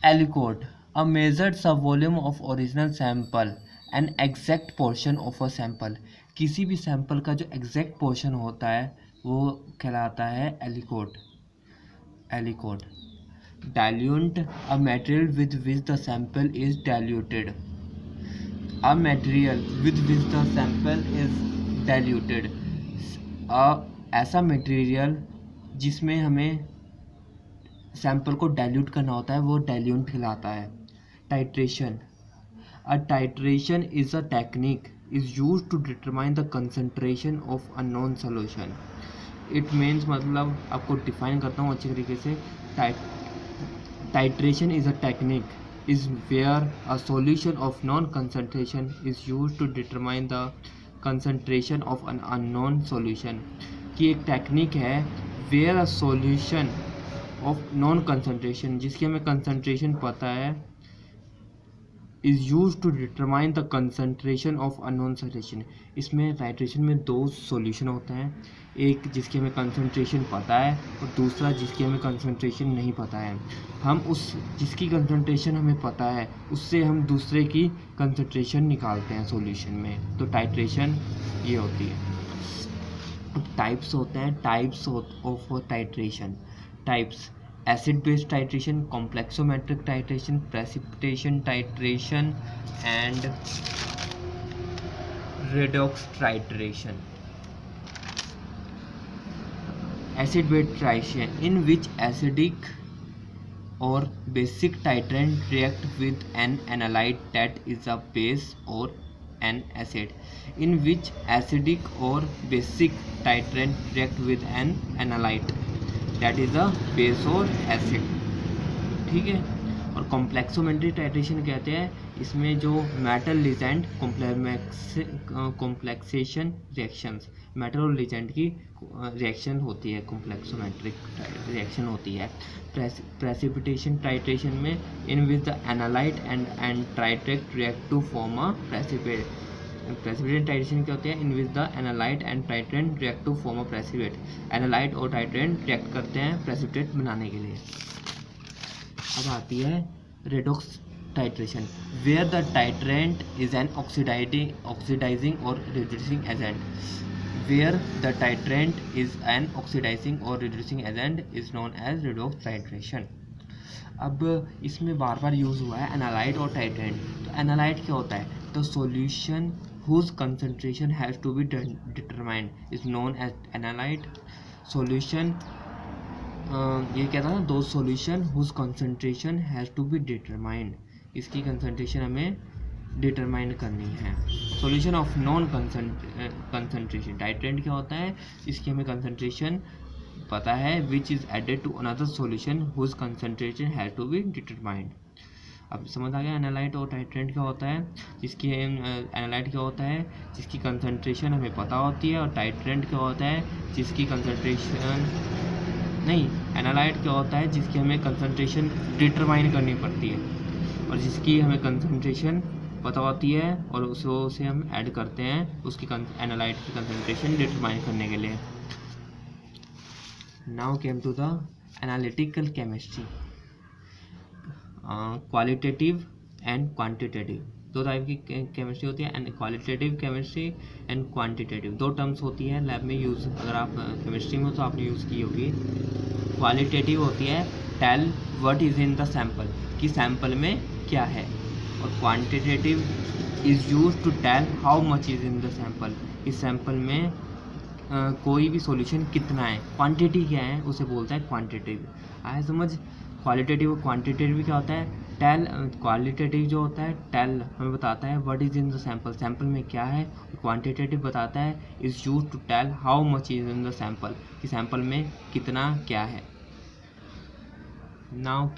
Aliquot, a measured subvolume of original sample, an exact portion of a sample। किसी भी sample का जो exact portion होता है वो कहलाता है एलिकोट। एलिकोट। Dilute, a material with which the sample is diluted। A material with which the sample is diluted। ऐसा मटेरियल जिसमें हमें सैंपल को डाइल्यूट करना होता है वो डाइल्यूट कहलाता है। Titration, a titration is a technique is used to determine the concentration of a known solution. It means मतलब आपको डिफाइन करता हूँ अच्छी तरीके से। Titration is a technique is where a solution of non-concentration is used to determine the concentration of an unknown solution। कि एक technique है where a solution of non-concentration, जिसकी हमें concentration पता है, is used to determine the concentration of unknown solution। इसमें titration में दो सॉल्यूशन होते हैं, एक जिसकी हमें कंसंट्रेशन पता है और दूसरा जिसकी हमें कंसंट्रेशन नहीं पता है। हम उस जिसकी कंसंट्रेशन हमें पता है उससे हम दूसरे की कंसंट्रेशन निकालते हैं सॉल्यूशन में। तो टाइट्रेशन ये होती है। टाइप्स होते हैं, types of titration. Types: acid based titration, complexometric titration, precipitation titration and redox titration. Acid base titration, in which acidic or basic titrant react with an analyte that is a base or an acid। in which acidic or basic titrant react with an analyte that is a base or acid। ठीक है। और complexometric titration कहते हैं इसमें जो metal ligand complexation reactions, metal और ligand की reaction होती है, कॉम्प्लेक्सोमेट्रिक रिएक्शन होती है। प्रेसिपिटेशन टाइट्रेशन में in which the analyte and titrant react to form a precipitate. Precipitate titration क्या होती है? In which the analyte and titrant react to form a precipitate. Analyte और टाइट्रेंट रिएक्ट करते हैं precipitate बनाने के लिए। अब आती है redox titration, where the titrant is an oxidizing और reducing agent. Where the titrant is an oxidizing और reducing agent is known as redox titration. अब इसमें बार बार यूज़ हुआ है एनालाइट और टाइट्रेंट। तो एनालाइट क्या होता है? The solution whose concentration has to be determined is known as analyte. Solution ये क्या था? दो solution whose concentration has to be determined, इसकी कंसंट्रेशन हमें डिटरमाइन करनी है। Solution of known concentration, titrant क्या होता है? इसकी हमें कंसंट्रेशन पता है, which is added to another solution whose concentration has to be determined. अब समझ आ गया एनालाइट और टाइट्रेंट क्या होता है? जिसकी एनालाइट क्या होता है? जिसकी कंसंट्रेशन हमें पता होती है। और टाइट्रेंट क्या होता है? जिसकी कंसंट्रेशन नहीं, एनालाइट क्या होता है? जिसकी हमें कंसंट्रेशन डिटरमाइन करनी पड़ती है, और जिसकी हमें कंसंट्रेशन पता होती है और उसे हम ऐड करते हैं उसकी एनालाइट की कंसंट्रेशन डिटरमाइन करने के लिए। Now came to the analytical chemistry. Qualitative and quantitative, दो टाइप की केमिस्ट्री होती है, and qualitative chemistry and quantitative. दो टर्म्स होती है लैब में यूज़, अगर आप केमिस्ट्री में हो तो आपने यूज़ की होगी। क्वालिटेटिव होती है tell what is in the sample, कि सैंपल में क्या है। और quantitative is use to tell how much is in the sample, इस सैंपल में कोई भी सॉल्यूशन कितना है, क्वांटिटी क्या है उसे बोलता है क्वांटिटेटिव। आया समझ? क्वालिटेटिव और क्वांटिटेटिव क्या होता है? टेल, क्वालिटेटिव जो होता है टेल हमें बताता है what is in the sample, sample में क्या है। क्वांटिटेटिव बताता है is use to tell how much is in the sample, कि सैंपल में कितना क्या है। नाउ